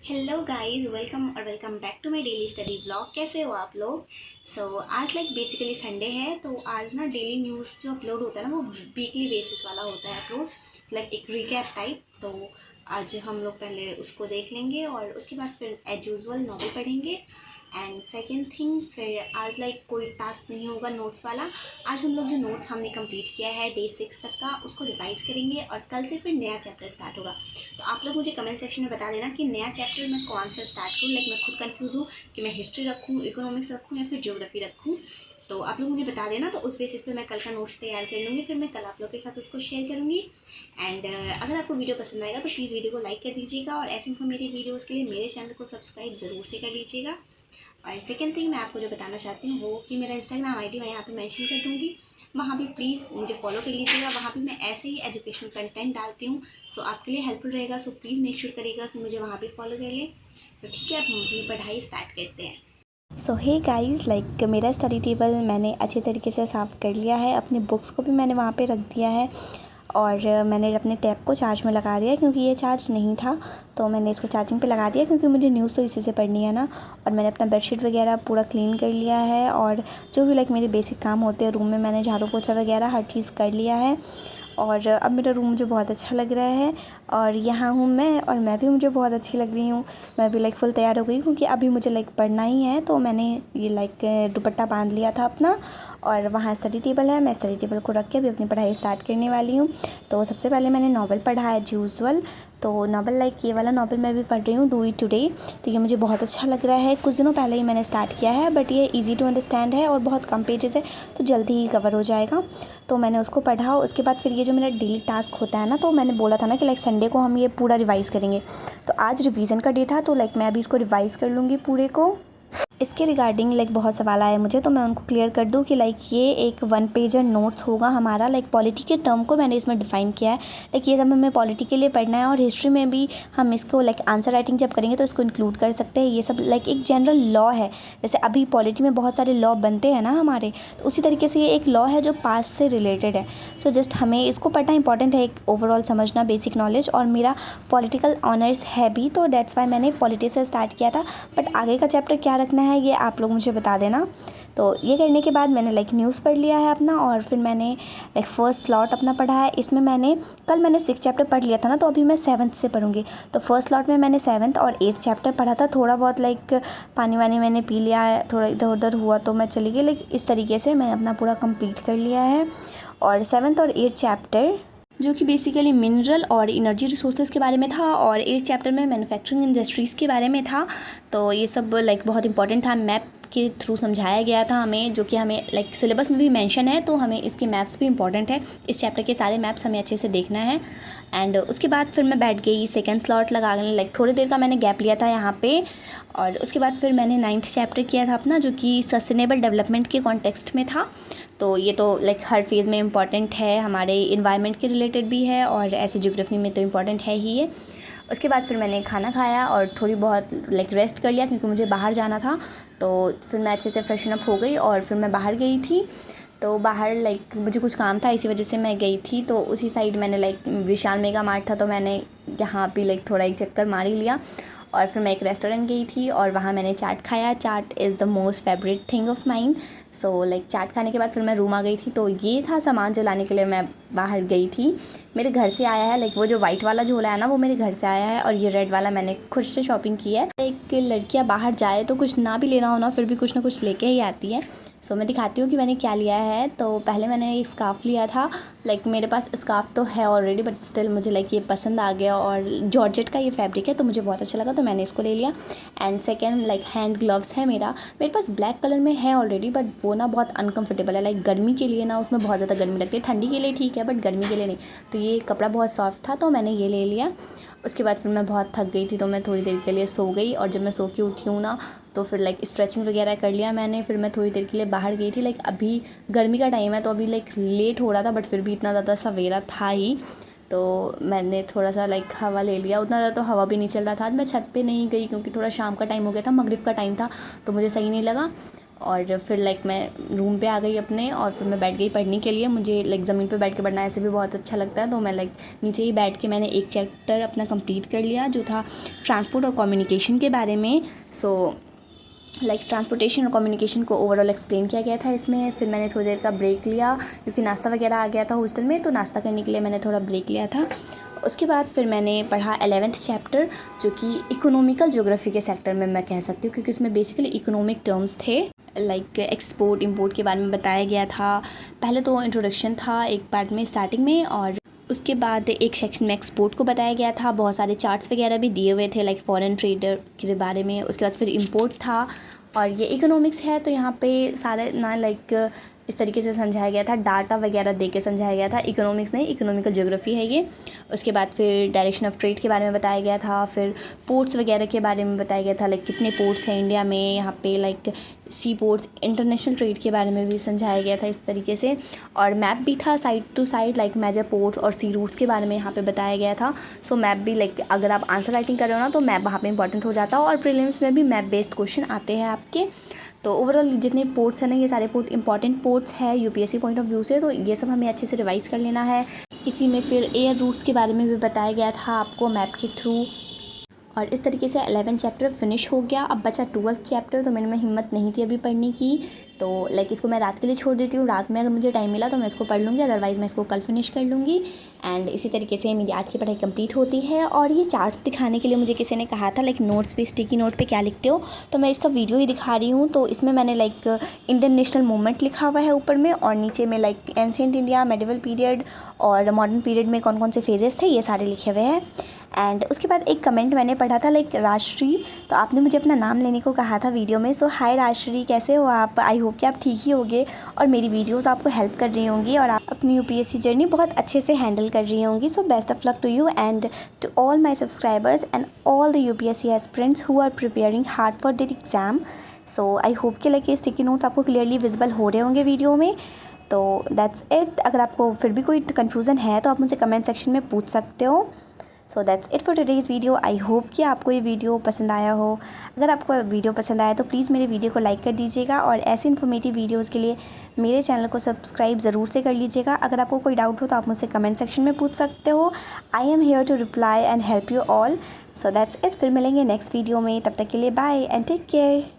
Hello guys, welcome back to my daily study blog. कैसे हो आप लोग? आज बेसिकली संडे है, तो आज ना डेली न्यूज़ जो अपलोड होता है ना वो वीकली बेसिस वाला होता है अपलोड, एक रिकैप टाइप। तो आज हम लोग पहले उसको देख लेंगे और उसके बाद फिर एज यूजुअल नॉवल पढ़ेंगे। एंड सेकेंड थिंग, फिर आज कोई टास्क नहीं होगा नोट्स वाला। आज हम लोग जो नोट्स हमने कंप्लीट किया है डे 6 तक का उसको रिवाइज़ करेंगे और कल से फिर नया चैप्टर स्टार्ट होगा। तो आप लोग मुझे कमेंट सेक्शन में बता देना कि नया चैप्टर मैं कौन सा स्टार्ट करूँ। मैं खुद कंफ्यूज़ हूँ कि मैं हिस्ट्री रखूँ, इकोनॉमिक्स रखूँ या फिर ज्योग्राफी रखूँ। तो आप लोग मुझे बता देना, तो उस बेसिस पे मैं कल का नोट्स तैयार कर लूँगी, फिर मैं कल आप लोग के साथ उसको शेयर करूँगी। एंड अगर आपको वीडियो पसंद आएगा तो प्लीज़ वीडियो को लाइक कर दीजिएगा और ऐसे मेरे वीडियोज़ के लिए मेरे चैनल को सब्सक्राइब ज़रूर से कर लीजिएगा। और सेकेंड थिंग मैं आपको जो बताना चाहती हूँ वो कि मेरा इंस्टाग्राम आईडी मैं यहाँ पे मेंशन कर दूँगी, वहाँ भी प्लीज़ मुझे फॉलो कर लीजिएगा। वहाँ भी मैं ऐसे ही एजुकेशनल कंटेंट डालती हूँ, सो आपके लिए हेल्पफुल रहेगा। सो प्लीज़ मेक श्योर करिएगा कि मुझे वहाँ भी फॉलो कर लें। तो ठीक है, अब हम अपनी पढ़ाई स्टार्ट करते हैं। सो हे गाइज़, मेरा स्टडी टेबल मैंने अच्छे तरीके से साफ़ कर लिया है। अपनी बुक्स को भी मैंने वहाँ पे रख दिया है और मैंने अपने टैब को चार्ज में लगा दिया क्योंकि ये चार्ज नहीं था, तो मैंने इसको चार्जिंग पे लगा दिया क्योंकि मुझे न्यूज़ तो इसी से पढ़नी है ना। और मैंने अपना बेडशीट वगैरह पूरा क्लीन कर लिया है और जो भी मेरे बेसिक काम होते हैं रूम में, मैंने झाड़ू पोछा वगैरह हर चीज़ कर लिया है। और अब मेरा रूम मुझे बहुत अच्छा लग रहा है और यहाँ हूँ मैं, और मैं भी मुझे बहुत अच्छी लग रही हूँ। मैं भी फुल तैयार हो गई क्योंकि अभी मुझे पढ़ना ही है। तो मैंने ये दुपट्टा बांध लिया था अपना और वहाँ स्टडी टेबल है। मैं स्टडी टेबल को रख के अभी अपनी पढ़ाई स्टार्ट करने वाली हूँ। तो सबसे पहले मैंने नॉवल पढ़ा एज यूजुअल। तो नॉवल ये वाला नॉवल मैं भी पढ़ रही हूँ, डू इट टुडे। तो ये मुझे बहुत अच्छा लग रहा है। कुछ दिनों पहले ही मैंने स्टार्ट किया है, बट ये इजी टू अंडरस्टैंड है और बहुत कम पेजेस है, तो जल्दी ही कवर हो जाएगा। तो मैंने उसको पढ़ा। उसके बाद फिर ये जो मेरा डेली टास्क होता है ना, तो मैंने बोला था ना कि संडे को हम ये पूरा रिवाइज़ करेंगे। तो आज रिवीजन का डे था, तो मैं अभी इसको रिवाइज़ कर लूँगी पूरे को। इसके रिगार्डिंग बहुत सवाल आए मुझे, तो मैं उनको क्लियर कर दूं कि ये एक 1 पेजर नोट्स होगा हमारा। पॉलिटी के टर्म को मैंने इसमें डिफ़ाइन किया है। ये सब हमें पॉलिटी के लिए पढ़ना है और हिस्ट्री में भी हम इसको आंसर राइटिंग जब करेंगे तो इसको इंक्लूड कर सकते हैं। ये सब एक जनरल लॉ है। जैसे अभी पॉलिटी में बहुत सारे लॉ बनते हैं ना हमारे, तो उसी तरीके से ये एक लॉ है जो पास्ट से रिलेटेड है। सो जस्ट हमें इसको पढ़ना इंपॉर्टेंट है, एक ओवरऑल समझना, बेसिक नॉलेज। और मेरा पॉलिटिकल ऑनर्स है भी, तो दैट्स वाई मैंने पॉलिटी से स्टार्ट किया था। बट आगे का चैप्टर क्या रखना है ये आप लोग मुझे बता देना। तो ये करने के बाद मैंने न्यूज़ पढ़ लिया है अपना, और फिर मैंने फर्स्ट लॉट अपना पढ़ा है। इसमें कल मैंने 6 चैप्टर पढ़ लिया था ना, तो अभी मैं 7th से पढ़ूंगी। तो फर्स्ट लॉट में मैंने 7th और 8th चैप्टर पढ़ा था। थोड़ा बहुत पानी वानी मैंने पी लिया है, थोड़ा इधर उधर हुआ तो मैं चली गई। इस तरीके से मैंने अपना पूरा कंप्लीट कर लिया है। और 7th और 8th चैप्टर जो कि बेसिकली मिनरल और एनर्जी रिसोर्सेज के बारे में था, और 8 चैप्टर में मैन्युफैक्चरिंग इंडस्ट्रीज़ के बारे में था। तो ये सब बहुत इंपॉर्टेंट था। मैप के थ्रू समझाया गया था हमें, जो कि हमें सिलेबस में भी मेंशन है, तो हमें इसके मैप्स भी इंपॉर्टेंट है। इस चैप्टर के सारे मैप्स हमें अच्छे से देखना है। एंड उसके बाद फिर मैं बैठ गई सेकेंड स्लॉट लगाने। थोड़ी देर का मैंने गैप लिया था यहाँ पे। और उसके बाद फिर मैंने 9th चैप्टर किया था अपना, जो कि सस्टेनेबल डेवलपमेंट के कॉन्टेक्स्ट में था। तो ये तो हर फेज़ में इम्पॉर्टेंट है, हमारे इन्वायरमेंट के रिलेटेड भी है और ऐसे ज्योग्राफी में तो इम्पॉर्टेंट है ही ये। उसके बाद फिर मैंने खाना खाया और थोड़ी बहुत रेस्ट कर लिया क्योंकि मुझे बाहर जाना था। तो फिर मैं अच्छे से फ्रेशन अप हो गई और फिर मैं बाहर गई थी। तो बाहर मुझे कुछ काम था, इसी वजह से मैं गई थी। तो उसी साइड मैंने विशाल मेगा मार्ट था, तो मैंने यहाँ पे थोड़ा एक चक्कर मार ही लिया। और फिर मैं एक रेस्टोरेंट गई थी और वहाँ मैंने चाट खाया। Chaat is the most favourite thing of mine. So चाट खाने के बाद फिर मैं रूम आ गई थी। तो ये था सामान जो लाने के लिए मैं बाहर गई थी। मेरे घर से आया है, वो जो वाइट वाला झोला है ना, वो मेरे घर से आया है। और ये रेड वाला मैंने खुद से शॉपिंग की है। लड़कियाँ बाहर जाए तो कुछ ना भी लेना हो ना, फिर भी कुछ ना कुछ लेके ही आती है। सो मैं दिखाती हूँ कि मैंने क्या लिया है। तो पहले मैंने एक स्कार्फ़ लिया था। मेरे पास स्कार्फ़ तो है ऑलरेडी, बट स्टिल मुझे ये पसंद आ गया और जॉर्जेट का ये फैब्रिक है, तो मुझे बहुत अच्छा लगा, तो मैंने इसको ले लिया। एंड सेकेंड हैंड ग्लव्स है मेरे पास ब्लैक कलर में है ऑलरेडी, बट वो ना बहुत अनकम्फर्टेबल है। गर्मी के लिए ना उसमें बहुत ज़्यादा गर्मी लगती है, ठंडी के लिए ठीक है बट गर्मी के लिए नहीं। तो ये कपड़ा बहुत सॉफ्ट था, तो मैंने ये ले लिया। उसके बाद फिर मैं बहुत थक गई थी, तो मैं थोड़ी देर के लिए सो गई। और जब मैं सो के उठी हूँ ना, तो फिर स्ट्रेचिंग वगैरह कर लिया मैंने। फिर मैं थोड़ी देर के लिए बाहर गई थी। अभी गर्मी का टाइम है, तो अभी लेट हो रहा था, बट फिर भी इतना ज़्यादा सवेरा था ही, तो मैंने थोड़ा सा हवा ले लिया। उतना ज़्यादा तो हवा भी नहीं चल रहा था। आज मैं छत पे नहीं गई क्योंकि थोड़ा शाम का टाइम हो गया था, मगरिब का टाइम था, तो मुझे सही नहीं लगा। और फिर लाइक मैं रूम पे आ गई अपने और फिर मैं बैठ गई पढ़ने के लिए। मुझे लाइक ज़मीन पे बैठ के पढ़ना ऐसे भी बहुत अच्छा लगता है, तो मैं लाइक नीचे ही बैठ के मैंने एक चैप्टर अपना कंप्लीट कर लिया जो था ट्रांसपोर्ट और कम्युनिकेशन के बारे में। सो लाइक ट्रांसपोर्टेशन और कम्युनिकेशन को ओवरऑल एक्सप्लेन किया गया था इसमें। फिर मैंने थोड़ी देर का ब्रेक लिया क्योंकि नाश्ता वगैरह आ गया था हॉस्टल में, तो नाश्ता करने के लिए मैंने थोड़ा ब्रेक लिया था। उसके बाद फिर मैंने पढ़ा 11th चैप्टर जो कि इकोनॉमिकल ज्योग्राफी के सेक्टर में मैं कह सकती हूँ, क्योंकि उसमें बेसिकली इकोनॉमिक टर्म्स थे। लाइक एक्सपोर्ट इंपोर्ट के बारे में बताया गया था। पहले तो इंट्रोडक्शन था एक पार्ट में स्टार्टिंग में, और उसके बाद एक सेक्शन में एक्सपोर्ट को बताया गया था। बहुत सारे चार्ट्स वगैरह भी दिए हुए थे लाइक फॉरेन ट्रेडर के बारे में। उसके बाद फिर इंपोर्ट था, और ये इकोनॉमिक्स है तो यहाँ पे सारे ना लाइक इस तरीके से समझाया गया था, डाटा वगैरह दे के समझाया गया था। इकोनॉमिक्स नहीं, इकोनॉमिकल ज्योग्राफी है ये। उसके बाद फिर डायरेक्शन ऑफ ट्रेड के बारे में बताया गया था। फिर पोर्ट्स वगैरह के बारे में बताया गया था, लाइक कितने पोर्ट्स हैं इंडिया में, यहाँ पे लाइक सी पोर्ट्स, इंटरनेशनल ट्रेड के बारे में भी समझाया गया था इस तरीके से। और मैप भी था side to side, like major ports और सी रूट्स के बारे में यहाँ पे बताया गया था। सो मैप भी लाइक अगर आप आंसर राइटिंग कर रहे हो ना तो मैप वहाँ पे इंपॉर्टेंट हो जाता है, और प्रीलिम्स में भी मैप बेस्ड क्वेश्चन आते हैं आपके। तो ओवरऑल जितने पोर्ट्स हैं ना, ये सारे पोर्ट इंपॉर्टेंट पोर्ट्स है यूपीएससी पॉइंट ऑफ व्यू से, तो ये सब हमें अच्छे से रिवाइज़ कर लेना है। इसी में फिर एयर रूट्स के बारे में भी बताया गया था आपको मैप के थ्रू। और इस तरीके से 11 चैप्टर फिनिश हो गया। अब बचा 12th चैप्टर, तो मेरे में हिम्मत नहीं थी अभी पढ़ने की, तो लाइक इसको मैं रात के लिए छोड़ देती हूँ। रात में अगर मुझे टाइम मिला तो मैं इसको पढ़ लूँगी, अदरवाइज़ मैं इसको कल फिनिश कर लूँगी। एंड इसी तरीके से मेरी आज की पढ़ाई कंप्लीट होती है। और ये चार्ट्स दिखाने के लिए मुझे किसी ने कहा था लाइक नोट्स पे, स्टिकी नोट पे क्या लिखते हो, तो मैं इसका वीडियो ही दिखा रही हूँ। तो इसमें मैंने लाइक इंडियन नेशनल मूवमेंट लिखा हुआ है ऊपर में, और नीचे में like ancient India, medieval period और मॉडर्न पीरियड में कौन कौन से फेजेस थे ये सारे लिखे हुए हैं। एंड उसके बाद एक कमेंट मैंने पढ़ा था लाइक राजश्री, तो आपने मुझे अपना नाम लेने को कहा था वीडियो में। सो हाय राजश्री, कैसे हो आप? आई होप कि आप ठीक ही होंगे और मेरी वीडियोस आपको हेल्प कर रही होंगी और आप अपनी यूपीएससी जर्नी बहुत अच्छे से हैंडल कर रही होंगी। So best of luck to you and to all my subscribers and all the UPSC aspirants who are preparing hard for their exam. So I hope कि लाइक ये स्टिकी नोट्स आपको clearly visible हो रहे होंगे video में। तो that's it. अगर आपको फिर भी कोई कन्फ्यूज़न है तो आप मुझसे कमेंट सेक्शन में पूछ सकते हो। सो that's it for today's video. I hope कि आपको ये वीडियो पसंद आया हो। अगर आपको वीडियो पसंद आया तो प्लीज़ मेरे वीडियो को लाइक कर दीजिएगा, और ऐसे इन्फॉर्मेटिव वीडियोस के लिए मेरे चैनल को सब्सक्राइब ज़रूर से कर लीजिएगा। अगर आपको कोई डाउट हो तो आप मुझसे कमेंट सेक्शन में पूछ सकते हो। I am here to reply and help you all. So that's it. फिर मिलेंगे नेक्स्ट वीडियो में, तब तक के लिए बाय एंड टेक केयर।